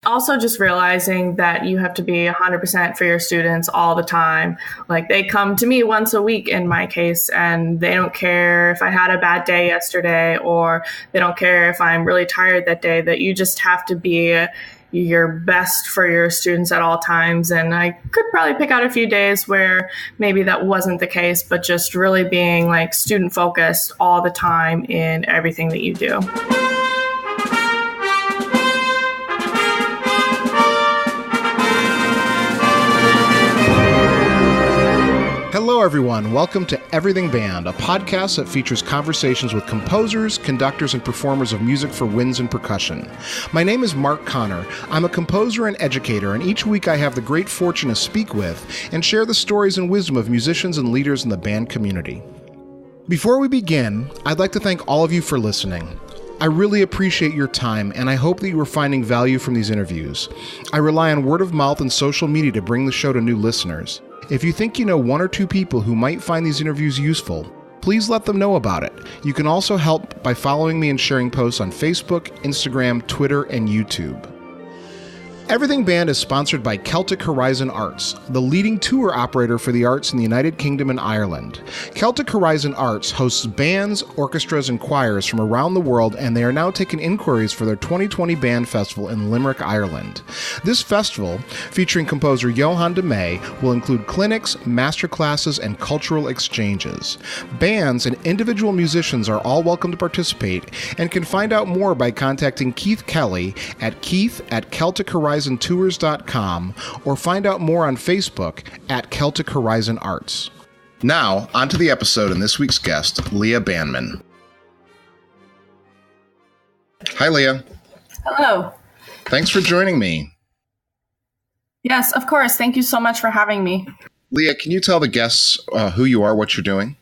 also just realizing that you have to be 100% for your students all the time. Like, they come to me once a week in my case, and they don't care if I had a bad day yesterday, or they don't care if I'm really tired that day, that you just have to be your best for your students at all times. And I could probably pick out a few days where maybe that wasn't the case, but just really being like student focused all the time in everything that you do. Hello, everyone. Welcome to Everything Band, a podcast that features conversations with composers, conductors, and performers of music for winds and percussion. My name is Mark Connor. I'm a composer and educator, and each week I have the great fortune to speak with and share the stories and wisdom of musicians and leaders in the band community. Before we begin, I'd like to thank all of you for listening. I really appreciate your time, and I hope that you are finding value from these interviews. I rely on word of mouth and social media to bring the show to new listeners. If you think you know one or two people who might find these interviews useful, please let them know about it. You can also help by following me and sharing posts on Facebook, Instagram, Twitter, and YouTube. Everything Band is sponsored by Celtic Horizon Arts, the leading tour operator for the arts in the United Kingdom and Ireland. Celtic Horizon Arts hosts bands, orchestras, and choirs from around the world, and they are now taking inquiries for their 2020 Band Festival in Limerick, Ireland. This festival, featuring composer Johann de May, will include clinics, masterclasses, and cultural exchanges. Bands and individual musicians are all welcome to participate and can find out more by contacting Keith Kelly at keith@CelticHorizonTours.com or find out more on Facebook at Celtic Horizon Arts. Now, on to the episode and this week's guest, Leah Bandman. Hi, Leah. Hello. Thanks for joining me. Yes, of course. Thank you so much for having me. Leah, can you tell the guests who you are, what you're doing?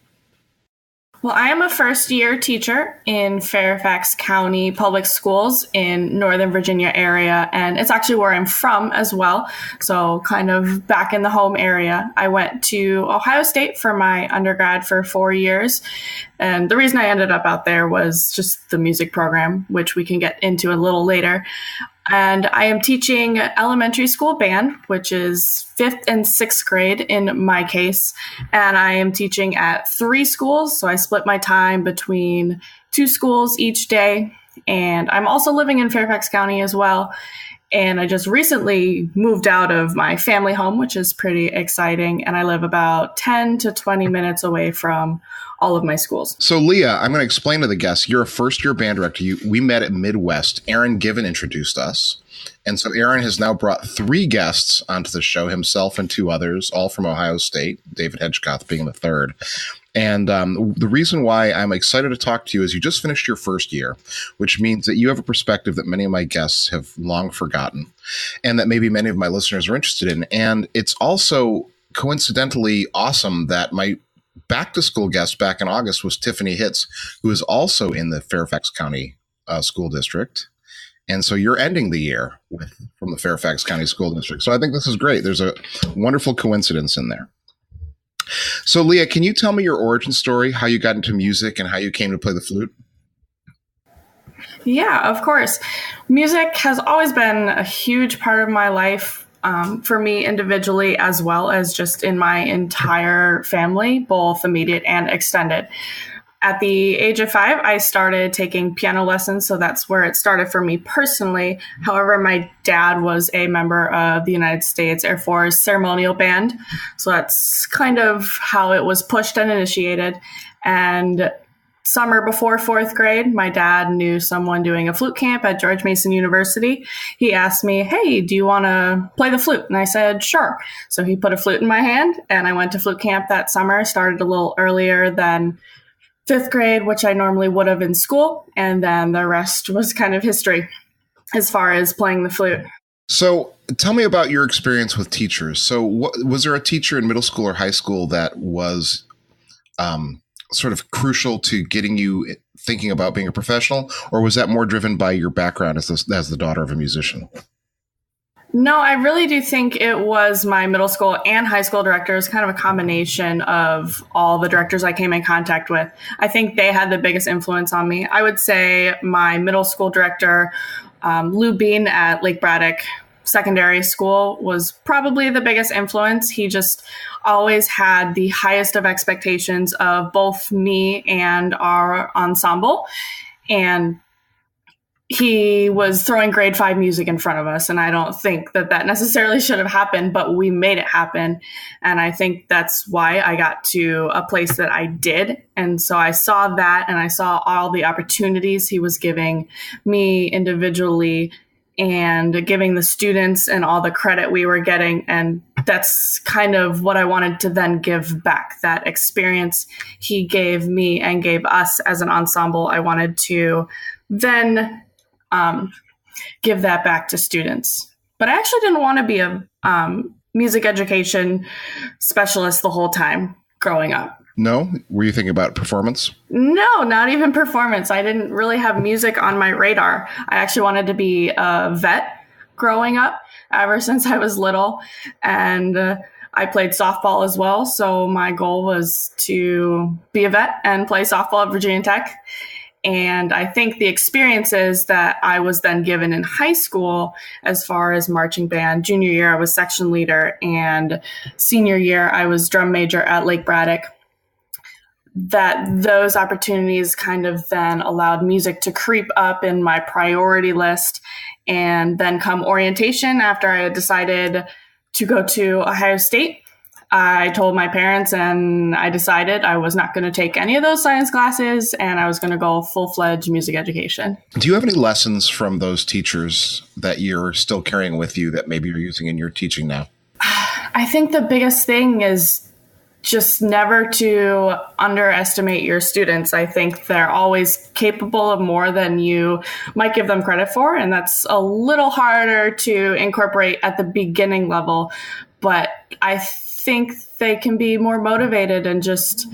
Well, I am a first-year teacher in Fairfax County Public Schools in Northern Virginia area, and it's actually where I'm from as well, so kind of back in the home area. I went to Ohio State for my undergrad for 4 years, and the reason I ended up out there was just the music program, which we can get into a little later. And I am teaching elementary school band, which is 5th and 6th grade in my case. And I am teaching at 3 schools. So I split my time between 2 schools each day. And I'm also living in Fairfax County as well. And I just recently moved out of my family home, which is pretty exciting. And I live about 10 to 20 minutes away from all of my schools. So, Leah, I'm going to explain to the guests, you're a first-year band director. We met at Midwest. Aaron Given introduced us. And so Aaron has now brought 3 guests onto the show, himself and 2 others, all from Ohio State, David Hedgecoth being the third. And the reason why I'm excited to talk to you is you just finished your first year, which means that you have a perspective that many of my guests have long forgotten and that maybe many of my listeners are interested in. And it's also coincidentally awesome that my back-to-school guest back in August was Tiffany Hitz, who is also in the Fairfax County School District. And so you're ending the year from the Fairfax County School District. So I think this is great. There's a wonderful coincidence in there. So, Leah, can you tell me your origin story, how you got into music and how you came to play the flute? Yeah, of course. Music has always been a huge part of my life. For me individually, as well as just in my entire family, both immediate and extended. At the age of 5, I started taking piano lessons, so that's where it started for me personally. However, my dad was a member of the United States Air Force ceremonial band, so that's kind of how it was pushed and initiated. And summer before 4th grade, my dad knew someone doing a flute camp at George Mason University. He asked me, hey, do you want to play the flute? And I said, sure. So he put a flute in my hand, and I went to flute camp that summer. Started a little earlier than 5th grade, which I normally would have in school. And then the rest was kind of history as far as playing the flute. So tell me about your experience with teachers. So was there a teacher in middle school or high school that was sort of crucial to getting you thinking about being a professional, or was that more driven by your background as the daughter of a musician? No, I really do think it was my middle school and high school directors, kind of a combination of all the directors I came in contact with. I think they had the biggest influence on me. I would say my middle school director Lou Bean at Lake Braddock Secondary School was probably the biggest influence. He just always had the highest of expectations of both me and our ensemble. And he was throwing grade 5 music in front of us. And I don't think that necessarily should have happened, but we made it happen. And I think that's why I got to a place that I did. And so I saw that, and I saw all the opportunities he was giving me individually and giving the students and all the credit we were getting. And that's kind of what I wanted to then give back. That experience he gave me and gave us as an ensemble, I wanted to then give that back to students. But I actually didn't want to be a music education specialist the whole time growing up. No? Were you thinking about performance? No, not even performance. I didn't really have music on my radar. I actually wanted to be a vet growing up ever since I was little. And I played softball as well. So my goal was to be a vet and play softball at Virginia Tech. And I think the experiences that I was then given in high school, as far as marching band, junior year, I was section leader, and senior year, I was drum major at Lake Braddock, that those opportunities kind of then allowed music to creep up in my priority list. And then come orientation, after I had decided to go to Ohio State, I told my parents, and I decided I was not going to take any of those science classes, and I was going to go full-fledged music education. Do you have any lessons from those teachers that you're still carrying with you that maybe you're using in your teaching now? I think the biggest thing is just never to underestimate your students. I think they're always capable of more than you might give them credit for, and that's a little harder to incorporate at the beginning level. But I think they can be more motivated and just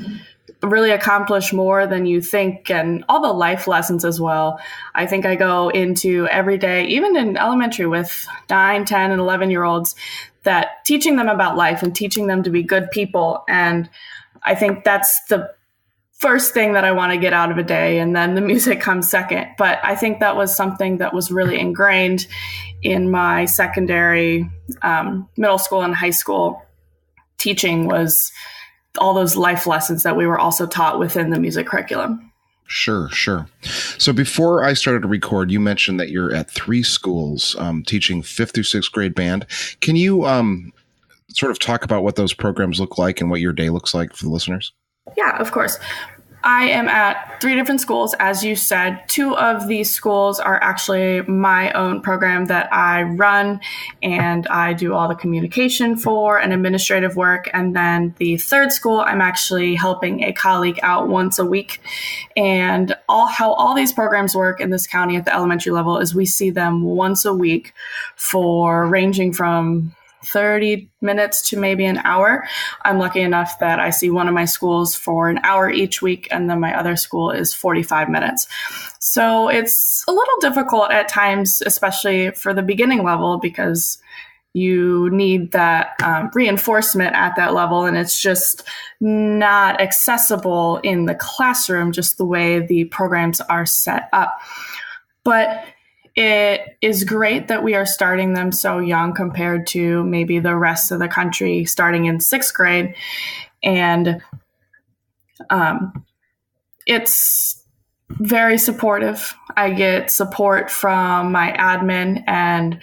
really accomplish more than you think, and all the life lessons as well. I think I go into every day, even in elementary with 9, 10, and 11-year-olds, that teaching them about life and teaching them to be good people. And I think that's the first thing that I want to get out of a day, and then the music comes second. But I think that was something that was really ingrained in my secondary, middle school and high school teaching, was all those life lessons that we were also taught within the music curriculum. Sure. So before I started to record, you mentioned that you're at 3 schools teaching 5th through 6th grade band. Can you sort of talk about what those programs look like and what your day looks like for the listeners? Yeah, of course. I am at 3 different schools, as you said. 2 of these schools are actually my own program that I run, and I do all the communication for and administrative work. And then the 3rd school, I'm actually helping a colleague out once a week. And how all these programs work in this county at the elementary level is we see them once a week for ranging from 30 minutes to maybe an hour. I'm lucky enough that I see one of my schools for an hour each week, and then my other school is 45 minutes. So it's a little difficult at times, especially for the beginning level, because you need that reinforcement at that level, and it's just not accessible in the classroom, just the way the programs are set up. But it is great that we are starting them so young compared to maybe the rest of the country starting in 6th grade. And it's very supportive. I get support from my admin, and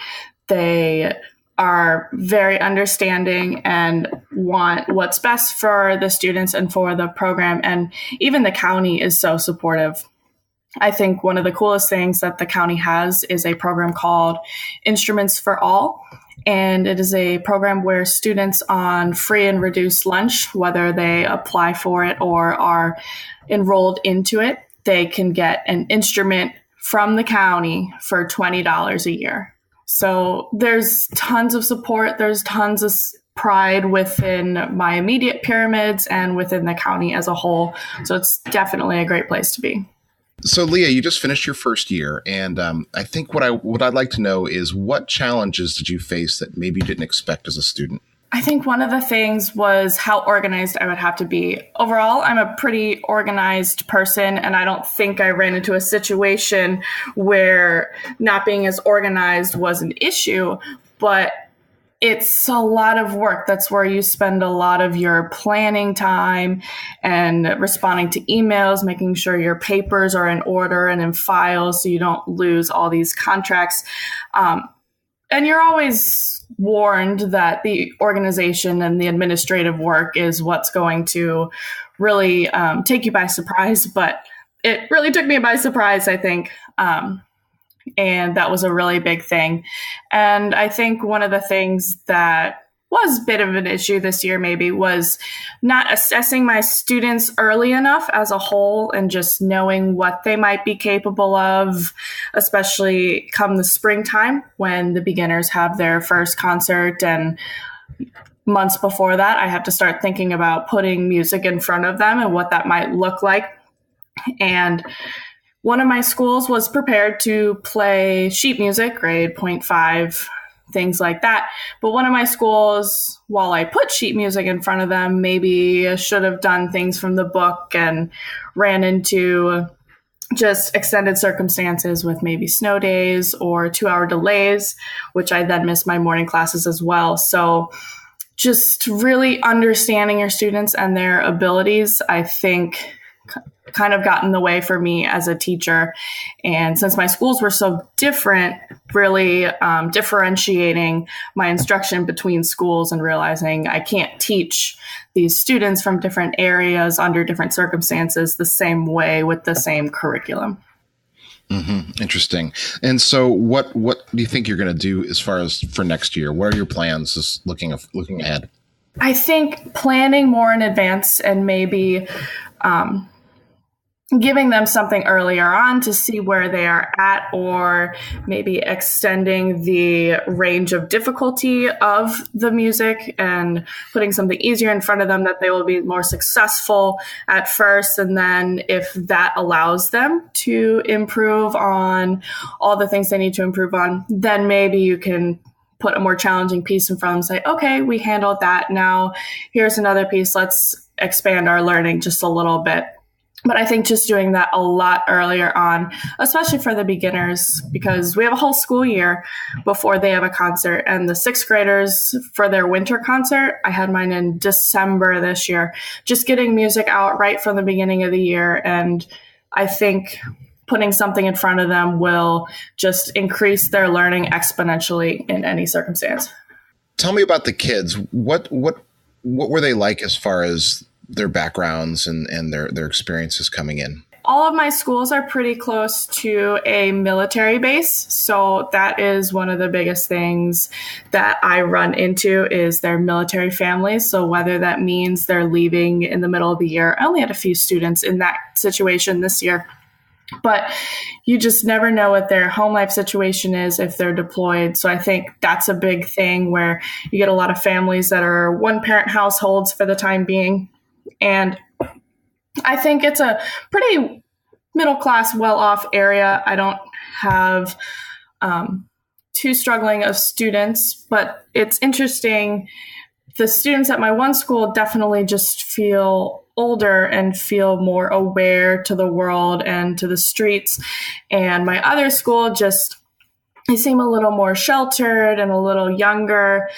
they are very understanding and want what's best for the students and for the program. And even the county is so supportive. I think one of the coolest things that the county has is a program called Instruments for All. And it is a program where students on free and reduced lunch, whether they apply for it or are enrolled into it, they can get an instrument from the county for $20 a year. So there's tons of support. There's tons of pride within my immediate pyramids and within the county as a whole. So it's definitely a great place to be. So, Leah, you just finished your first year, and I think what I'd like to know is, what challenges did you face that maybe you didn't expect as a student? I think one of the things was how organized I would have to be. Overall, I'm a pretty organized person, and I don't think I ran into a situation where not being as organized was an issue, but it's a lot of work. That's where you spend a lot of your planning time and responding to emails, making sure your papers are in order and in files so you don't lose all these contracts. And you're always warned that the organization and the administrative work is what's going to really take you by surprise. But it really took me by surprise, I think. And that was a really big thing. And I think one of the things that was a bit of an issue this year maybe was not assessing my students early enough as a whole and just knowing what they might be capable of, especially come the springtime when the beginners have their first concert. And months before that, I have to start thinking about putting music in front of them and what that might look like. And one of my schools was prepared to play sheet music, grade 0.5, things like that. But one of my schools, while I put sheet music in front of them, maybe should have done things from the book and ran into just extended circumstances with maybe snow days or 2-hour delays, which I then missed my morning classes as well. So just really understanding your students and their abilities, I think, kind of got in the way for me as a teacher. And since my schools were so different, really differentiating my instruction between schools and realizing I can't teach these students from different areas under different circumstances the same way with the same curriculum. Mm-hmm. Interesting. And so what do you think you're going to do as far as for next year? What are your plans just looking ahead? I think planning more in advance and maybe giving them something earlier on to see where they are at, or maybe extending the range of difficulty of the music and putting something easier in front of them that they will be more successful at first. And then if that allows them to improve on all the things they need to improve on, then maybe you can put a more challenging piece in front of them and say, okay, we handled that. Now here's another piece. Let's expand our learning just a little bit. But I think just doing that a lot earlier on, especially for the beginners, because we have a whole school year before they have a concert. And the sixth graders for their winter concert, I had mine in December this year, just getting music out right from the beginning of the year. And I think putting something in front of them will just increase their learning exponentially in any circumstance. Tell me about the kids. What were they like as far as their backgrounds and their experiences coming in? All of my schools are pretty close to a military base. So that is one of the biggest things that I run into is their military families. So whether that means they're leaving in the middle of the year, I only had a few students in that situation this year. But you just never know what their home life situation is if they're deployed. So I think that's a big thing where you get a lot of families that are one-parent households for the time being. And I think it's a pretty middle-class, well-off area. I don't have too struggling of students, but it's interesting. The students at my one school definitely just feel older and feel more aware to the world and to the streets. And my other school they seem a little more sheltered and a little younger.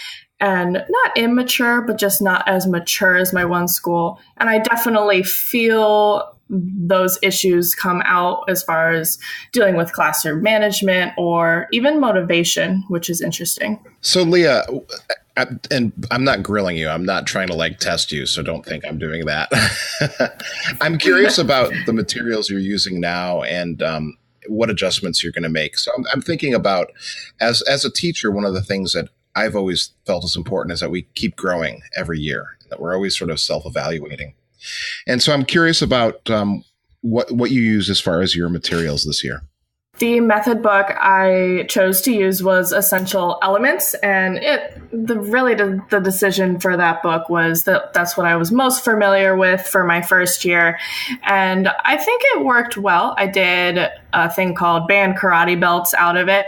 And not immature, but just not as mature as my one school. And I definitely feel those issues come out as far as dealing with classroom management or even motivation, which is interesting. So Leah, and I'm not grilling you. I'm not trying to test you. So don't think I'm doing that. I'm curious about the materials you're using now and what adjustments you're going to make. So I'm thinking about as a teacher, one of the things that I've always felt is important is that we keep growing every year, that we're always sort of self-evaluating. And so I'm curious about what you use as far as your materials this year. The method book I chose to use was Essential Elements, and the decision for that book was that's what I was most familiar with for my first year, and I think it worked well. I did a thing called band karate belts out of it,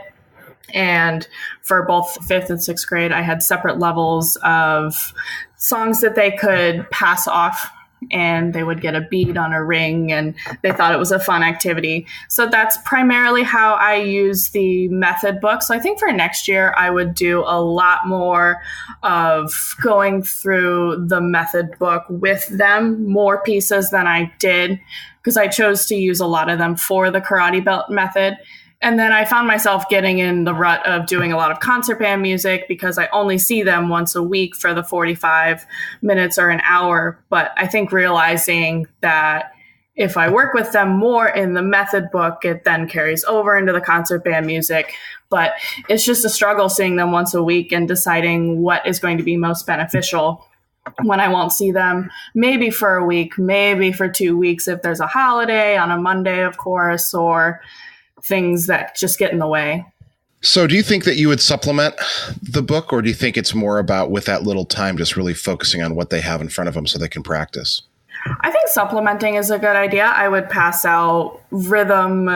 And for both fifth and sixth grade, I had separate levels of songs that they could pass off, and they would get a bead on a ring, and they thought it was a fun activity. So that's primarily how I use the method book. So I think for next year, I would do a lot more of going through the method book with them, more pieces than I did, because I chose to use a lot of them for the karate belt method. And then I found myself getting in the rut of doing a lot of concert band music because I only see them once a week for the 45 minutes or an hour. But I think realizing that if I work with them more in the method book, it then carries over into the concert band music. But it's just a struggle seeing them once a week and deciding what is going to be most beneficial when I won't see them, maybe for a week, maybe for 2 weeks if there's a holiday on a Monday, of course, or things that just get in the way. So do you think that you would supplement the book, or do you think it's more about, with that little time, just really focusing on what they have in front of them so they can practice? I think supplementing is a good idea. I would pass out rhythm,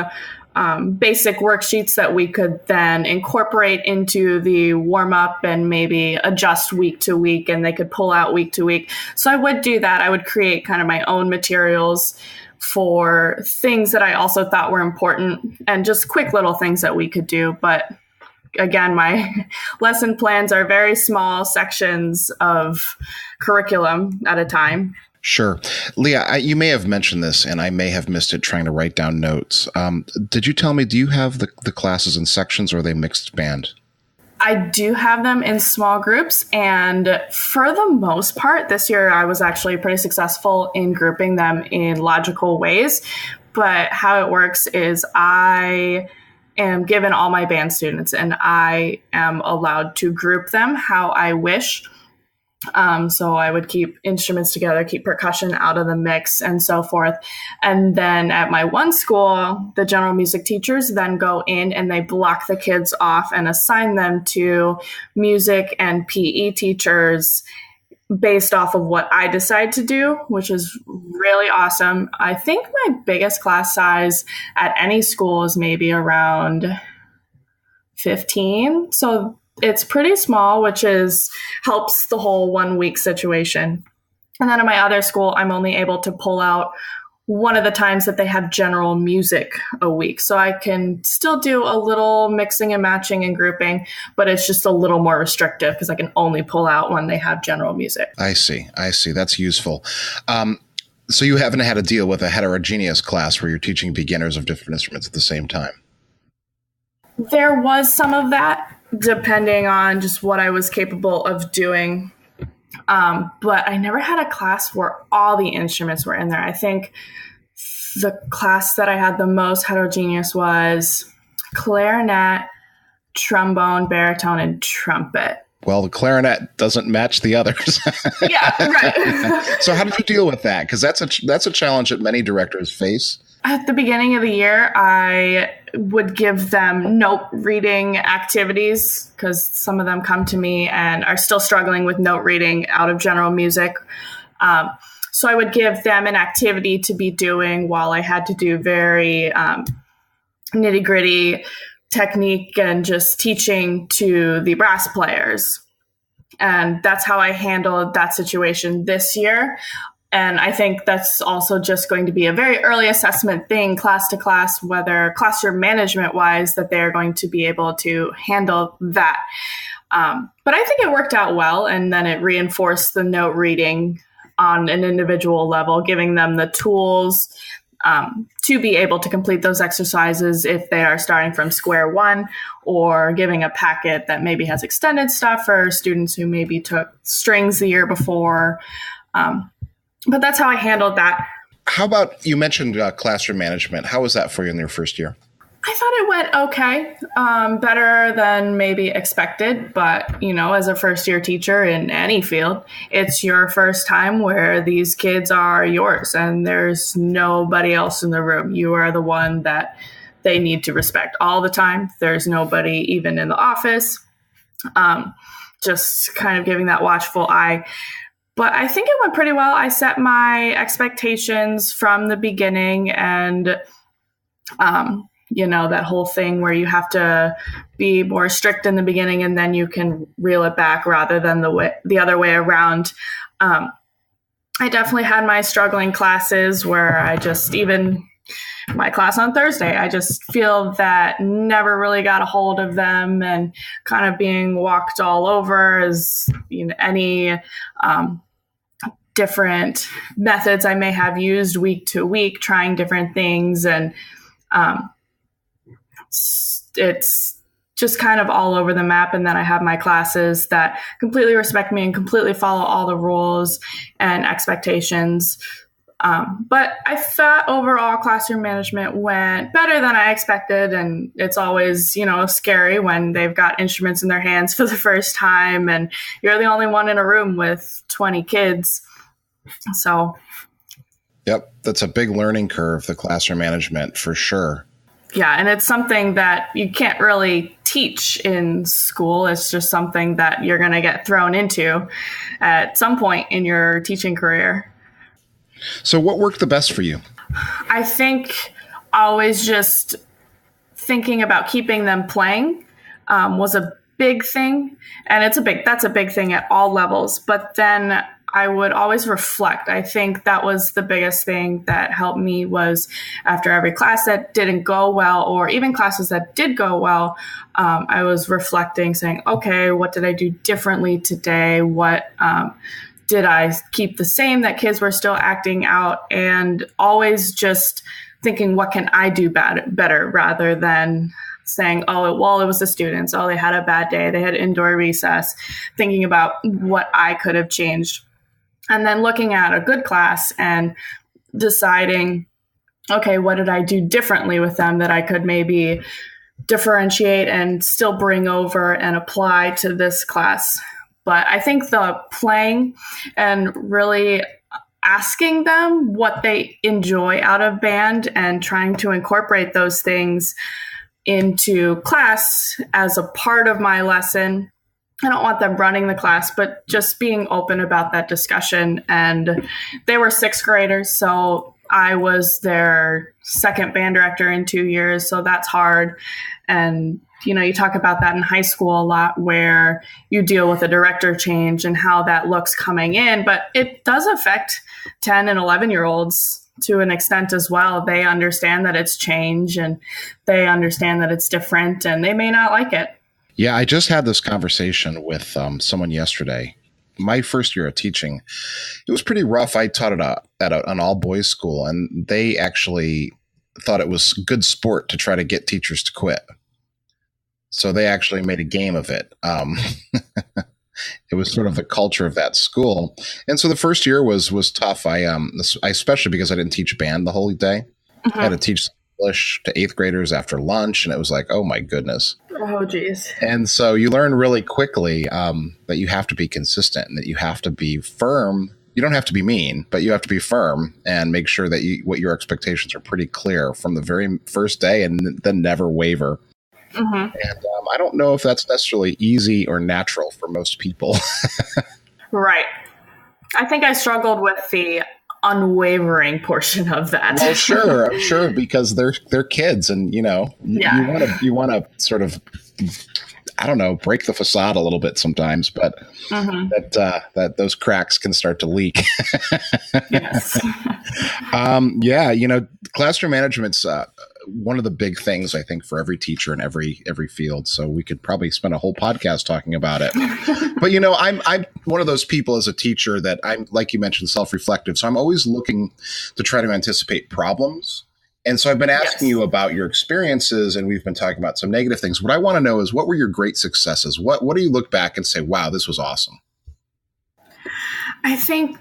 basic worksheets that we could then incorporate into the warm-up and maybe adjust week to week, and they could pull out week to week. So I would do that. I would create kind of my own materials for things that I also thought were important, and just quick little things that we could do. But again, my lesson plans are very small sections of curriculum at a time. Sure. Leah, you may have mentioned this, and I may have missed it trying to write down notes. Did you tell me, do you have the classes in sections, or are they mixed band? I do have them in small groups, and for the most part, this year I was actually pretty successful in grouping them in logical ways. But how it works is I am given all my band students, and I am allowed to group them how I wish. So I would keep instruments together, keep percussion out of the mix, and so forth. And then at my one school, the general music teachers then go in and they block the kids off and assign them to music and PE teachers based off of what I decide to do, which is really awesome. I think my biggest class size at any school is maybe around 15. So it's pretty small, which helps the whole 1 week situation. And then at my other school, I'm only able to pull out one of the times that they have general music a week. So I can still do a little mixing and matching and grouping, but it's just a little more restrictive because I can only pull out when they have general music. I see. That's useful. So you haven't had to deal with a heterogeneous class where you're teaching beginners of different instruments at the same time? There was some of that, depending on just what I was capable of doing. But I never had a class where all the instruments were in there. I think the class that I had the most heterogeneous was clarinet, trombone, baritone, and trumpet. Well, the clarinet doesn't match the others. Yeah, right. So how did you deal with that? Because that's a challenge that many directors face. At the beginning of the year, I would give them note reading activities because some of them come to me and are still struggling with note reading out of general music. So I would give them an activity to be doing while I had to do very nitty gritty technique and just teaching to the brass players. And that's how I handled that situation this year. And I think that's also just going to be a very early assessment thing, class to class, whether classroom management wise, that they're going to be able to handle that. But I think it worked out well. And then it reinforced the note reading on an individual level, giving them the tools to be able to complete those exercises if they are starting from square one, or giving a packet that maybe has extended stuff for students who maybe took strings the year before. But that's how I handled that. How about, you mentioned classroom management. How was that for you in your first year? I thought it went okay, better than maybe expected. But, as a first year teacher in any field, it's your first time where these kids are yours and there's nobody else in the room. You are the one that they need to respect all the time. There's nobody even in the office, just kind of giving that watchful eye. But I think it went pretty well. I set my expectations from the beginning, and that whole thing where you have to be more strict in the beginning and then you can reel it back rather than the other way around. I definitely had my struggling classes where even my class on Thursday, I just feel that never really got a hold of them and kind of being walked all over as any different methods I may have used week to week, trying different things. And it's just kind of all over the map. And then I have my classes that completely respect me and completely follow all the rules and expectations. But I thought overall classroom management went better than I expected. And it's always, scary when they've got instruments in their hands for the first time and you're the only one in a room with 20 kids. So. Yep. That's a big learning curve, the classroom management, for sure. Yeah, and it's something that you can't really teach in school. It's just something that you're going to get thrown into at some point in your teaching career. So what worked the best for you? I think always just thinking about keeping them playing was a big thing. And that's a big thing at all levels. But then I would always reflect. I think that was the biggest thing that helped me was after every class that didn't go well, or even classes that did go well, I was reflecting saying, okay, what did I do differently today? What did I keep the same that kids were still acting out? And always just thinking, what can I do better rather than saying, oh, well, it was the students. Oh, they had a bad day. They had indoor recess. Thinking about what I could have changed. And then looking at a good class and deciding, okay, what did I do differently with them that I could maybe differentiate and still bring over and apply to this class. But I think the playing and really asking them what they enjoy out of band and trying to incorporate those things into class as a part of my lesson. I don't want them running the class, but just being open about that discussion. And they were sixth graders, so I was their second band director in 2 years, so that's hard. And, you talk about that in high school a lot where you deal with a director change and how that looks coming in, but it does affect 10 and 11-year-olds to an extent as well. They understand that it's change and they understand that it's different and they may not like it. Yeah, I just had this conversation with someone yesterday. My first year of teaching, it was pretty rough. I taught at an all-boys school, and they actually thought it was good sport to try to get teachers to quit. So they actually made a game of it. It was sort of the culture of that school. And so the first year was tough. I especially because I didn't teach band the whole day. I had to teach English to eighth graders after lunch, and it was like, oh my goodness. Oh, geez. And so you learn really quickly that you have to be consistent and that you have to be firm. You don't have to be mean, but you have to be firm and make sure that what your expectations are pretty clear from the very first day and then never waver. And I don't know if that's necessarily easy or natural for most people. Right. I think I struggled with the unwavering portion of that. Well, sure, I'm sure, because they're kids, and you want to sort of, I don't know, break the facade a little bit sometimes, but that those cracks can start to leak. Yes. Classroom management's one of the big things, I think, for every teacher in every field. So we could probably spend a whole podcast talking about it. But, I'm one of those people as a teacher that I'm, like you mentioned, self-reflective. So I'm always looking to try to anticipate problems. And so I've been asking you about your experiences, and we've been talking about some negative things. What I want to know is, what were your great successes? What do you look back and say, wow, this was awesome? I think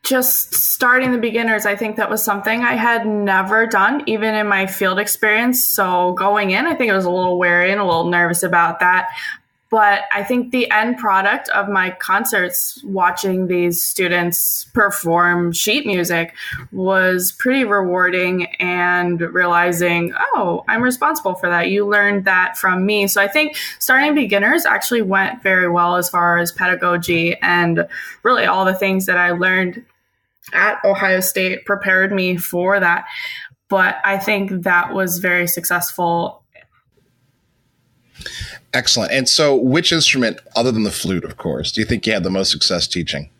just starting the beginners, I think that was something I had never done, even in my field experience. So going in, I think I was a little wary and a little nervous about that. But I think the end product of my concerts, watching these students perform sheet music, was pretty rewarding, and realizing, oh, I'm responsible for that. You learned that from me. So I think starting beginners actually went very well as far as pedagogy, and really all the things that I learned at Ohio State prepared me for that. but I think that was very successful. Excellent. And so which instrument, other than the flute, of course, do you think you had the most success teaching?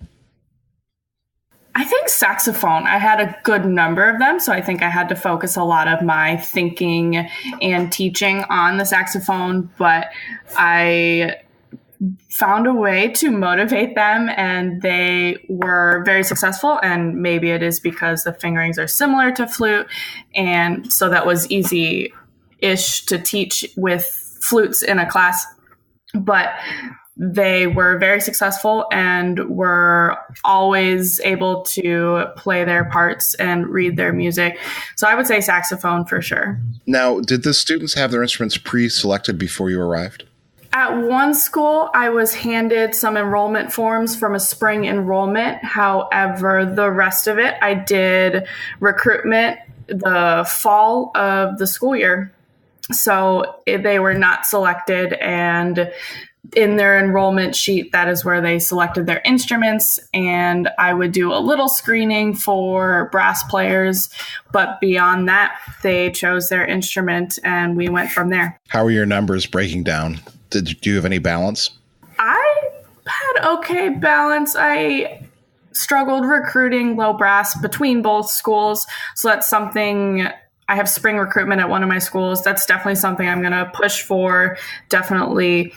I think saxophone. I had a good number of them, so I think I had to focus a lot of my thinking and teaching on the saxophone, but I found a way to motivate them, and they were very successful. And maybe it is because the fingerings are similar to flute, and so that was easy-ish to teach with flutes in a class. But they were very successful and were always able to play their parts and read their music. So I would say saxophone for sure. Now, did the students have their instruments pre-selected before you arrived? At one school, I was handed some enrollment forms from a spring enrollment. However, the rest of it, I did recruitment the fall of the school year. So they were not selected, and in their enrollment sheet, that is where they selected their instruments, and I would do a little screening for brass players, but beyond that, they chose their instrument and we went from there. How are your numbers breaking down? Do you have any balance? I had okay balance. I struggled recruiting low brass between both schools, so that's something. I have spring recruitment at one of my schools. That's definitely something I'm going to push for. Definitely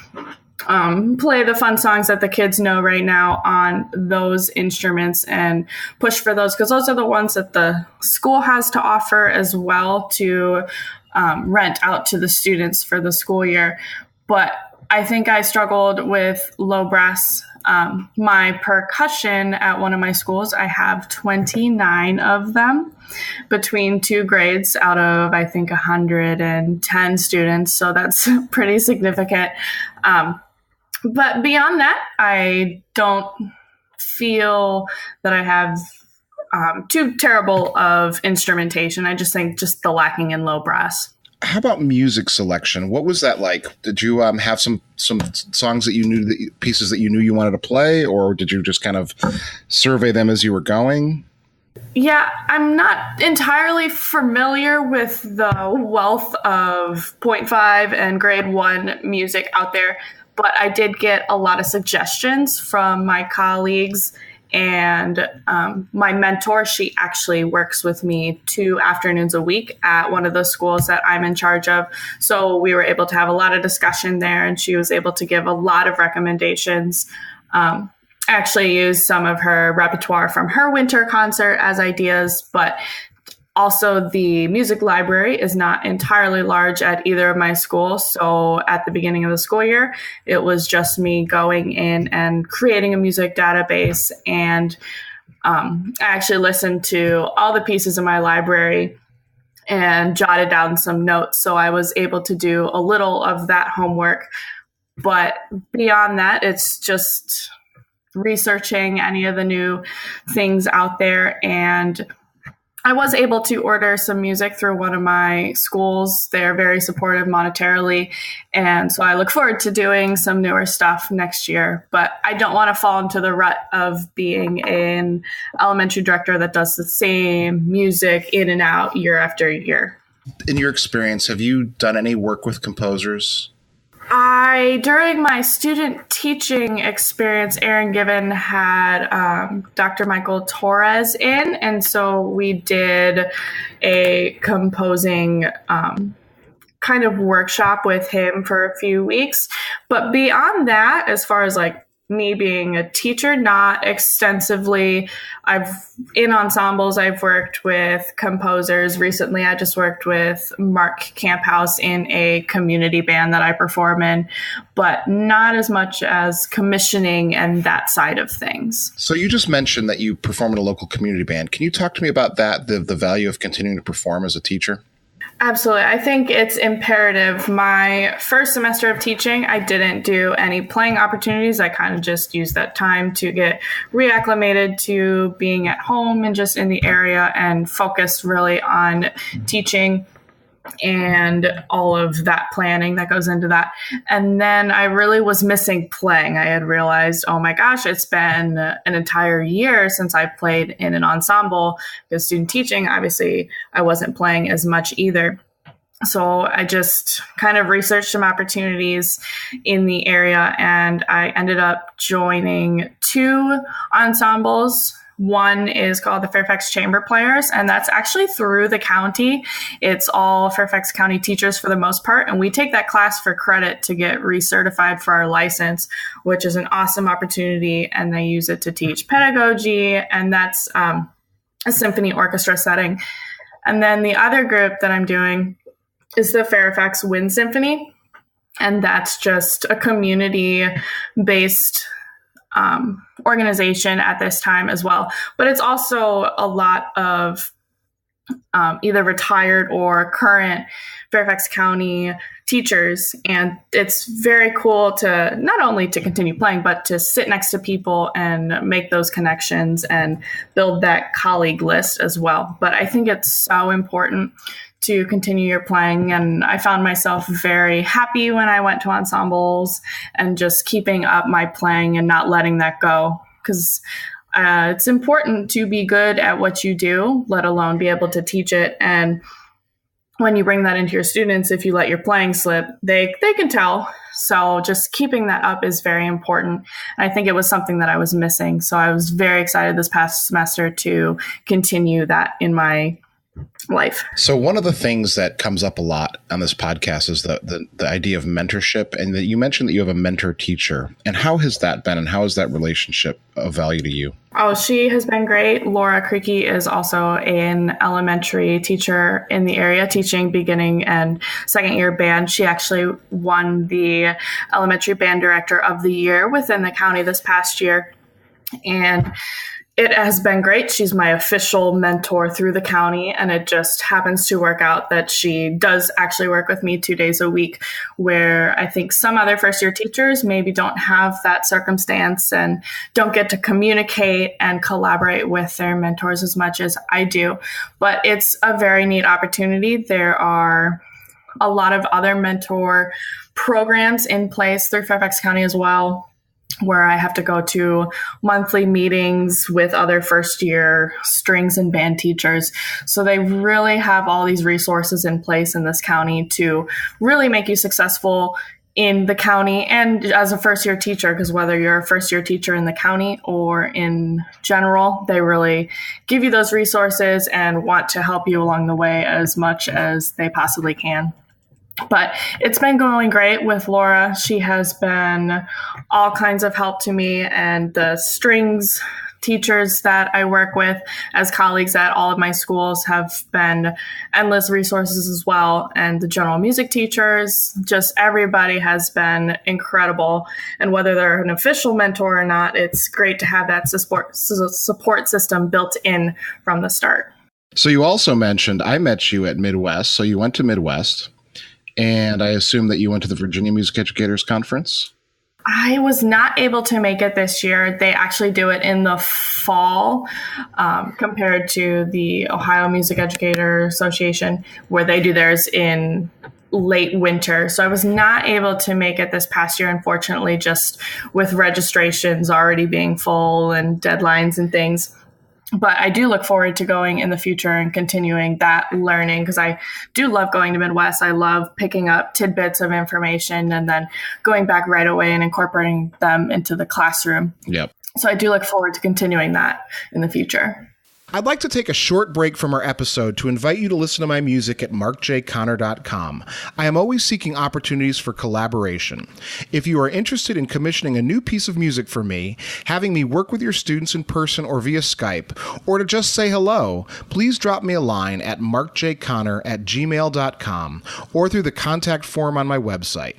play the fun songs that the kids know right now on those instruments and push for those, because those are the ones that the school has to offer as well to rent out to the students for the school year. But I think I struggled with low brass. My percussion at one of my schools, I have 29 of them between two grades out of, I think, 110 students. So that's pretty significant. But beyond that, I don't feel that I have too terrible of instrumentation. I just think just the lacking in low brass. How about music selection? What was that like? Did you have some songs that you knew, pieces that you knew you wanted to play, or did you just kind of survey them as you were going? Yeah, I'm not entirely familiar with the wealth of 0.5 and grade 1 music out there, but I did get a lot of suggestions from my colleagues. And my mentor, she actually works with me 2 afternoons a week at one of the schools that I'm in charge of. So we were able to have a lot of discussion there, and she was able to give a lot of recommendations. I actually used some of her repertoire from her winter concert as ideas, but also the music library is not entirely large at either of my schools. So at the beginning of the school year, it was just me going in and creating a music database. And I actually listened to all the pieces in my library and jotted down some notes. So I was able to do a little of that homework. But beyond that, it's just researching any of the new things out there. And I was able to order some music through one of my schools. They're very supportive monetarily. And so I look forward to doing some newer stuff next year. But I don't want to fall into the rut of being an elementary director that does the same music in and out year after year. In your experience, have you done any work with composers? During my student teaching experience, Aaron Given had Dr. Michael Torres in, and so we did a composing kind of workshop with him for a few weeks. But beyond that, as far as like me being a teacher, not extensively. In ensembles, I've worked with composers. Recently, I just worked with Mark Camphouse in a community band that I perform in, but not as much as commissioning and that side of things. So you just mentioned that you perform in a local community band. Can you talk to me about that, the value of continuing to perform as a teacher? Absolutely. I think it's imperative. My first semester of teaching, I didn't do any playing opportunities. I kind of just used that time to get reacclimated to being at home and just in the area and focused really on teaching. and all of that planning that goes into that. And then I really was missing playing. I had realized, oh my gosh, it's been an entire year since I played in an ensemble, because student teaching, obviously I wasn't playing as much either. So I just kind of researched some opportunities in the area, and I ended up joining 2 ensembles. One is called the Fairfax Chamber Players, and that's actually through the county. It's all Fairfax County teachers for the most part, and we take that class for credit to get recertified for our license, which is an awesome opportunity, and they use it to teach pedagogy, and that's a symphony orchestra setting. And then the other group that I'm doing is the Fairfax Wind Symphony, and that's just a community-based organization at this time as well. But it's also a lot of either retired or current Fairfax County teachers. And it's very cool to not only to continue playing, but to sit next to people and make those connections and build that colleague list as well. But I think it's so important to continue your playing. And I found myself very happy when I went to ensembles and just keeping up my playing and not letting that go. Because it's important to be good at what you do, let alone be able to teach it. And when you bring that into your students, if you let your playing slip, they can tell. So just keeping that up is very important. And I think it was something that I was missing. So I was very excited this past semester to continue that in my life. So one of the things that comes up a lot on this podcast is the idea of mentorship, and that you mentioned that you have a mentor teacher. And how has that been, and how is that relationship of value to you? Oh, she has been great. Laura Creaky is also an elementary teacher in the area, teaching beginning and second year band. She actually won the elementary band director of the year within the county this past year. And it has been great. She's my official mentor through the county, and it just happens to work out that she does actually work with me 2 days a week, where I think some other first-year teachers maybe don't have that circumstance and don't get to communicate and collaborate with their mentors as much as I do. But it's a very neat opportunity. There are a lot of other mentor programs in place through Fairfax County as well, where I have to go to monthly meetings with other first year strings and band teachers. So they really have all these resources in place in this county to really make you successful in the county and as a first year teacher, because whether you're a first year teacher in the county or in general, they really give you those resources and want to help you along the way as much as they possibly can. But it's been going great with Laura. She has been all kinds of help to me, and the strings teachers that I work with as colleagues at all of my schools have been endless resources as well. And the general music teachers, just everybody has been incredible. And whether they're an official mentor or not, it's great to have that support system built in from the start. So you also mentioned, I met you at Midwest. So you went to Midwest. And I assume that you went to the Virginia Music Educators Conference? I was not able to make it this year. They actually do it in the fall compared to the Ohio Music Educator Association, where they do theirs in late winter. So I was not able to make it this past year, unfortunately, just with registrations already being full and deadlines and things. But I do look forward to going in the future and continuing that learning, because I do love going to Midwest. I love picking up tidbits of information and then going back right away and incorporating them into the classroom. Yep. So I do look forward to continuing that in the future. I'd like to take a short break from our episode to invite you to listen to my music at markjconnor.com. I am always seeking opportunities for collaboration. If you are interested in commissioning a new piece of music for me, having me work with your students in person or via Skype, or to just say hello, please drop me a line at markjconnor@gmail.com or through the contact form on my website.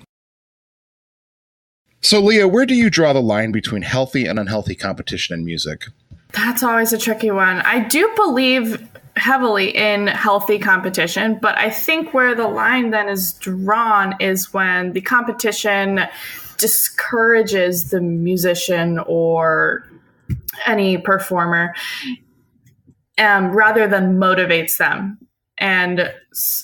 So, Leah, where do you draw the line between healthy and unhealthy competition in music? That's always a tricky one. I do believe heavily in healthy competition, but I think where the line then is drawn is when the competition discourages the musician or any performer rather than motivates them. And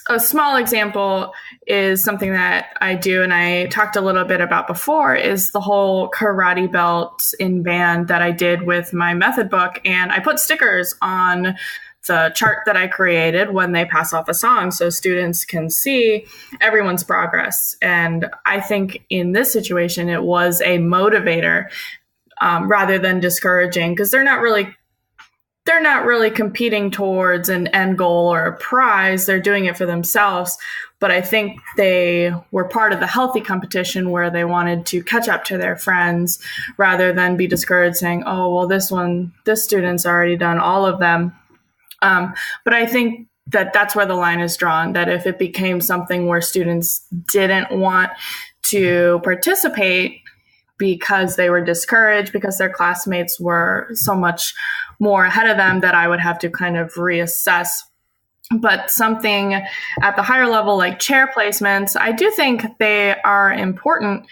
a small example is something that I do, and I talked a little bit about before, is the whole karate belt in band that I did with my method book. And I put stickers on the chart that I created when they pass off a song so students can see everyone's progress. And I think in this situation, it was a motivator rather than discouraging, because they're not really competing towards an end goal or a prize. They're doing it for themselves. But I think they were part of the healthy competition where they wanted to catch up to their friends rather than be discouraged saying, oh, well, this student's already done all of them. But I think that that's where the line is drawn, that if it became something where students didn't want to participate because they were discouraged, because their classmates were so much more ahead of them, that I would have to kind of reassess. But something at the higher level, like chair placements, I do think they are important.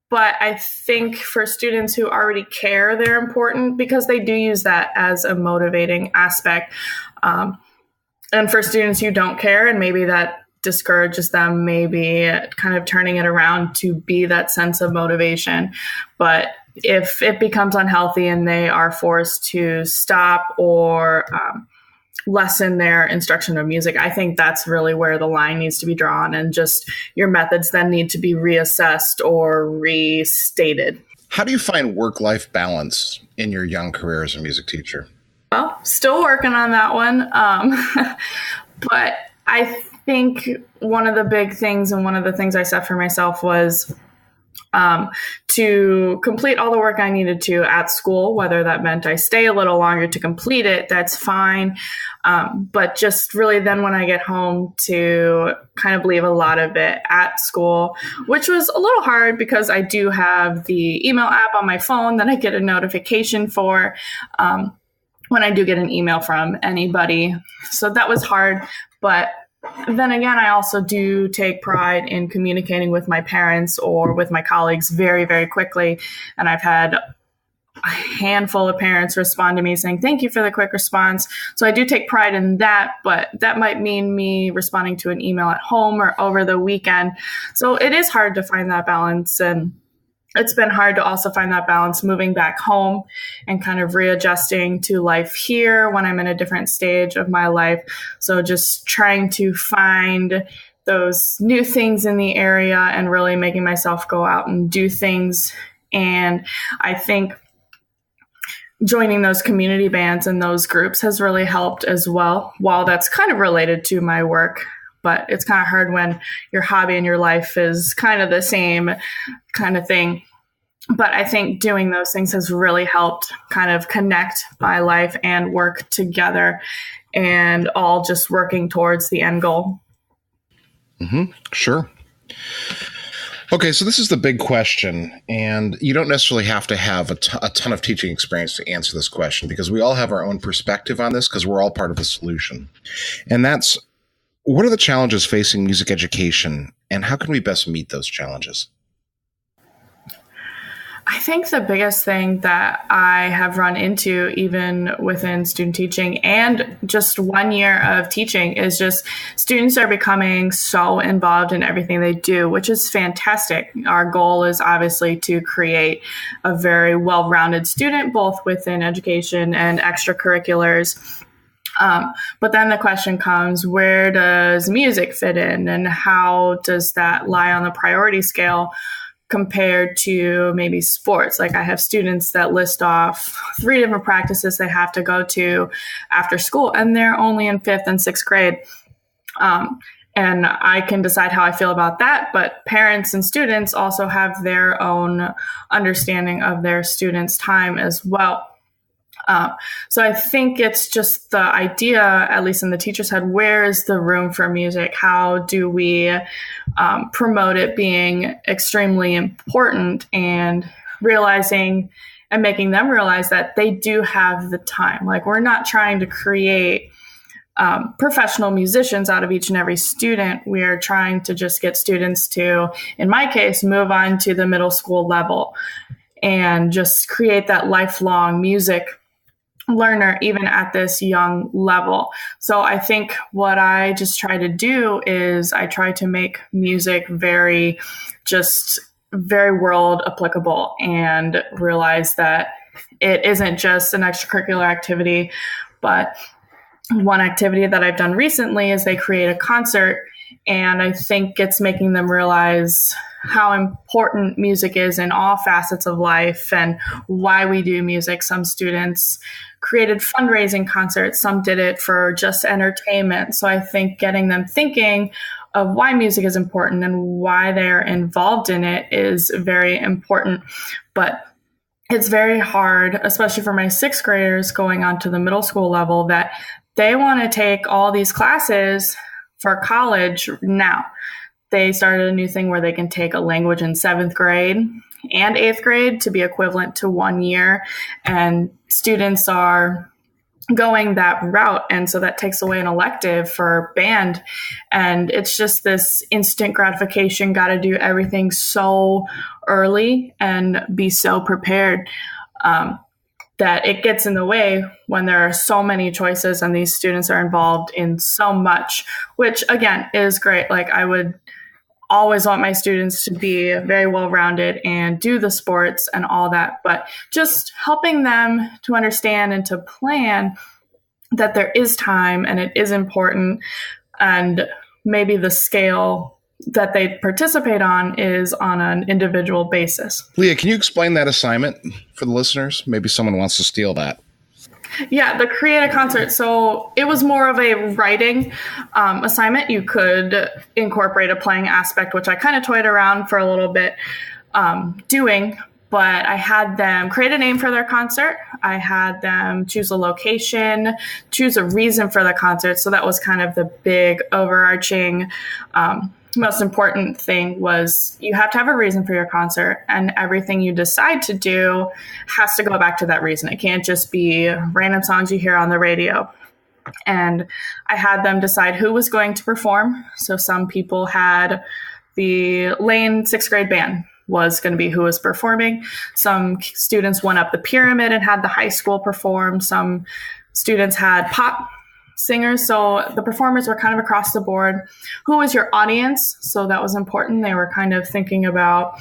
But I think for students who already care, they're important because they do use that as a motivating aspect. And for students who don't care, and maybe that discourages them, maybe kind of turning it around to be that sense of motivation. But if it becomes unhealthy and they are forced to stop or lessen their instruction of music, I think that's really where the line needs to be drawn, and just your methods then need to be reassessed or restated. How do you find work-life balance in your young career as a music teacher? Well, still working on that one. But I think one of the big things, and one of the things I set for myself, was to complete all the work I needed to at school, whether that meant I stay a little longer to complete it, that's fine. But just really then when I get home, to kind of leave a lot of it at school, which was a little hard because I do have the email app on my phone that I get a notification for when I do get an email from anybody. So that was hard. But then again, I also do take pride in communicating with my parents or with my colleagues very, very quickly. And I've had a handful of parents respond to me saying, thank you for the quick response. So I do take pride in that, but that might mean me responding to an email at home or over the weekend. So it is hard to find that balance. And it's been hard to also find that balance moving back home and kind of readjusting to life here when I'm in a different stage of my life. So just trying to find those new things in the area and really making myself go out and do things. And I think joining those community bands and those groups has really helped as well. While that's kind of related to my work, but it's kind of hard when your hobby and your life is kind of the same kind of thing. But I think doing those things has really helped kind of connect my life and work together, and all just working towards the end goal. Mm-hmm. Sure. Okay, so this is the big question, and you don't necessarily have to have a ton of teaching experience to answer this question, because we all have our own perspective on this, because we're all part of the solution. And that's, what are the challenges facing music education, and how can we best meet those challenges? I think the biggest thing that I have run into, even within student teaching and just 1 year of teaching, is just students are becoming so involved in everything they do, which is fantastic. Our goal is obviously to create a very well-rounded student, both within education and extracurriculars. But then the question comes, where does music fit in, and how does that lie on the priority scale compared to maybe sports? Like, I have students that list off 3 different practices they have to go to after school, and they're only in 5th and 6th grade. And I can decide how I feel about that, but parents and students also have their own understanding of their students' time as well. So I think it's just the idea, at least in the teacher's head, where is the room for music? How do we promote it being extremely important, and realizing and making them realize that they do have the time. Like, we're not trying to create professional musicians out of each and every student. We're trying to just get students to, in my case, move on to the middle school level and just create that lifelong music learner even at this young level. So I think what I just try to do is I try to make music very world applicable, and realize that it isn't just an extracurricular activity. But one activity that I've done recently is they create a concert, and I think it's making them realize how important music is in all facets of life and why we do music. Some students created fundraising concerts. Some did it for just entertainment. So I think getting them thinking of why music is important and why they're involved in it is very important. But it's very hard, especially for my sixth graders going on to the middle school level, that they want to take all these classes for college now. They started a new thing where they can take a language in seventh grade and eighth grade to be equivalent to 1 year. And students are going that route. And so that takes away an elective for band. And it's just this instant gratification, got to do everything so early and be so prepared, that it gets in the way when there are so many choices and these students are involved in so much, which again is great. Like, I would always want my students to be very well-rounded and do the sports and all that, but just helping them to understand and to plan that there is time and it is important, and maybe the scale that they participate on is on an individual basis. Leah, can you explain that assignment for the listeners? Maybe someone wants to steal that. Yeah, the create a concert. So it was more of a writing assignment. You could incorporate a playing aspect, which I kind of toyed around for a little bit doing, but I had them create a name for their concert. I had them choose a location, choose a reason for the concert. So that was kind of the big overarching most important thing, was you have to have a reason for your concert, and everything you decide to do has to go back to that reason. It can't just be random songs you hear on the radio. And I had them decide who was going to perform. So some people had the Lane sixth grade band was going to be who was performing. Some students went up the pyramid and had the high school perform. Some students had pop singers. So the performers were kind of across the board. Who was your audience? So that was important. They were kind of thinking about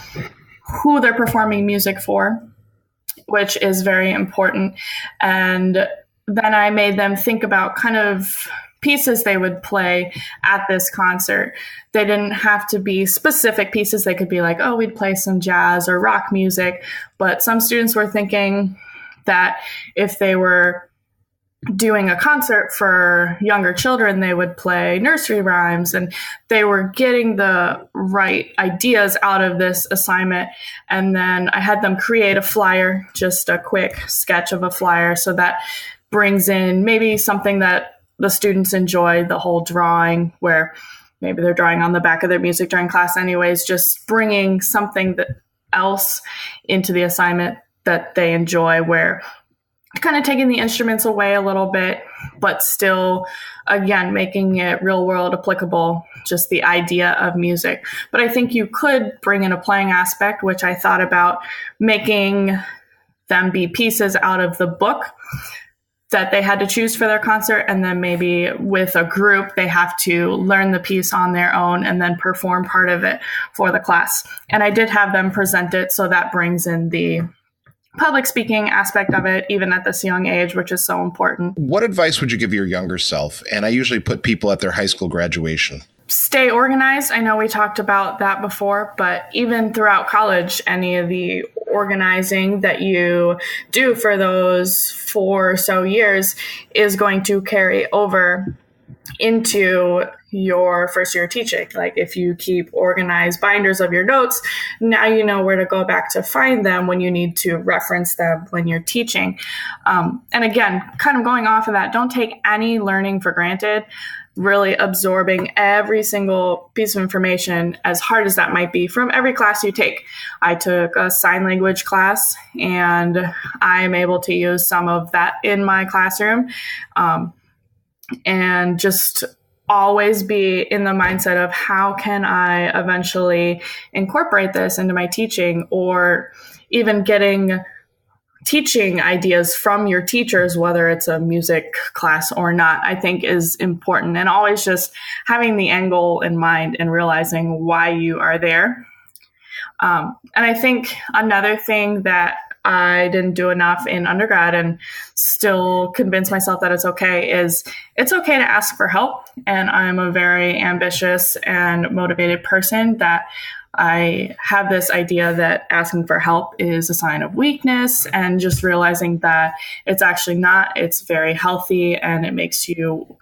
who they're performing music for, which is very important. And then I made them think about kind of pieces they would play at this concert. They didn't have to be specific pieces. They could be like, oh, we'd play some jazz or rock music. But some students were thinking that if they were doing a concert for younger children, they would play nursery rhymes, and they were getting the right ideas out of this assignment. And then I had them create a flyer, just a quick sketch of a flyer. So that brings in maybe something that the students enjoy, the whole drawing, where maybe they're drawing on the back of their music during class anyways, just bringing something else into the assignment that they enjoy, where kind of taking the instruments away a little bit, but still, again, making it real world applicable, just the idea of music. But I think you could bring in a playing aspect, which I thought about making them be pieces out of the book that they had to choose for their concert. And then maybe with a group, they have to learn the piece on their own and then perform part of it for the class. And I did have them present it. So that brings in the public speaking aspect of it, even at this young age, which is so important. What advice would you give your younger self? And I usually put people at their high school graduation. Stay organized. I know we talked about that before, but even throughout college, any of the organizing that you do for those 4 or so years is going to carry over into your first year teaching. Like, if you keep organized binders of your notes, now you know where to go back to find them when you need to reference them when you're teaching. And again, kind of going off of that, don't take any learning for granted. Really absorbing every single piece of information, as hard as that might be, from every class you take. I took a sign language class, and I'm able to use some of that in my classroom. And just always be in the mindset of, how can I eventually incorporate this into my teaching, or even getting teaching ideas from your teachers, whether it's a music class or not, I think is important. And always just having the end goal in mind and realizing why you are there. And I think another thing that I didn't do enough in undergrad and still convince myself that it's okay to ask for help. And I'm a very ambitious and motivated person that I have this idea that asking for help is a sign of weakness, and just realizing that it's actually not. It's very healthy, and it makes you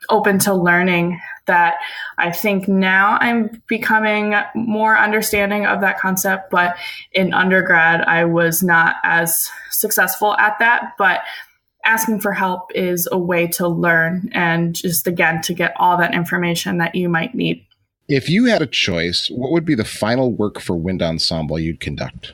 open to learning. That I think now I'm becoming more understanding of that concept, but in undergrad, I was not as successful at that. But asking for help is a way to learn, and just, again, to get all that information that you might need. If you had a choice, what would be the final work for wind ensemble you'd conduct?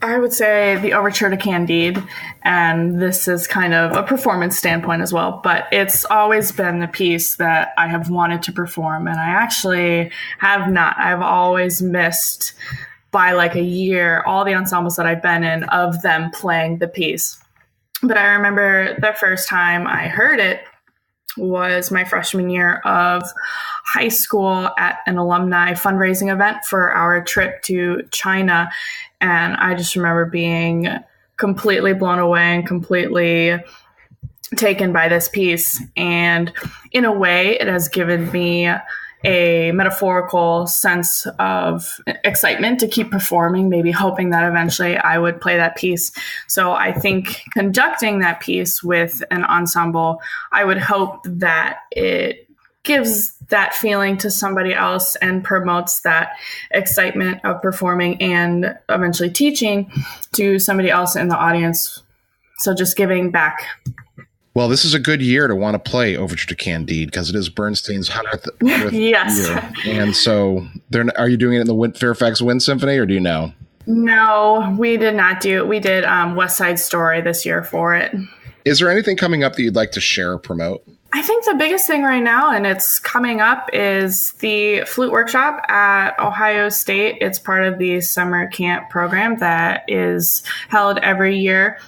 I would say the Overture to Candide, and this is kind of a performance standpoint as well, but it's always been the piece that I have wanted to perform, and I actually have not. I've always missed by like a year all the ensembles that I've been in of them playing the piece. But I remember the first time I heard it was my freshman year of high school at an alumni fundraising event for our trip to China. And I just remember being completely blown away and completely taken by this piece. And in a way, it has given me a metaphorical sense of excitement to keep performing, maybe hoping that eventually I would play that piece. So I think conducting that piece with an ensemble, I would hope that it gives that feeling to somebody else and promotes that excitement of performing and eventually teaching to somebody else in the audience. So just giving back. Well, this is a good year to want to play Overture to Candide because it is Bernstein's 100th yes. year. And so are you doing it in the Fairfax Wind Symphony, or do you know? No, we did not do it. We did West Side Story this year for it. Is there anything coming up that you'd like to share or promote? I think the biggest thing right now, and it's coming up, is the Flute Workshop at Ohio State. It's part of the summer camp program that is held every year.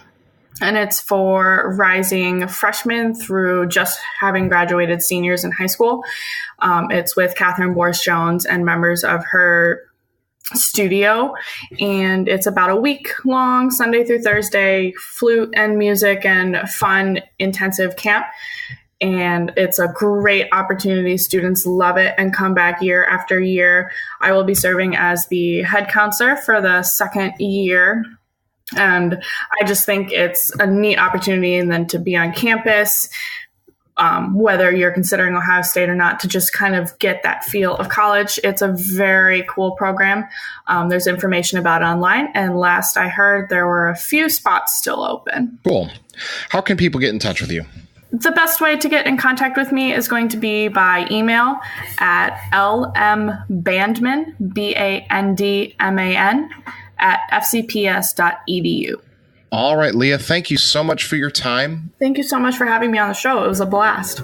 And it's for rising freshmen through just having graduated seniors in high school. It's with Catherine Boris-Jones and members of her studio. And it's about a week long, Sunday through Thursday, flute and music and fun, intensive camp. And it's a great opportunity. Students love it and come back year after year. I will be serving as the head counselor for the second year. And I just think it's a neat opportunity, and then to be on campus, whether you're considering Ohio State or not, to just kind of get that feel of college. It's a very cool program. There's information about it online. And last I heard, there were a few spots still open. Cool. How can people get in touch with you? The best way to get in contact with me is going to be by email at lmbandman, BANDMAN, at fcps.edu. All right, Leah, thank you so much for your time. Thank you so much for having me on the show. It was a blast.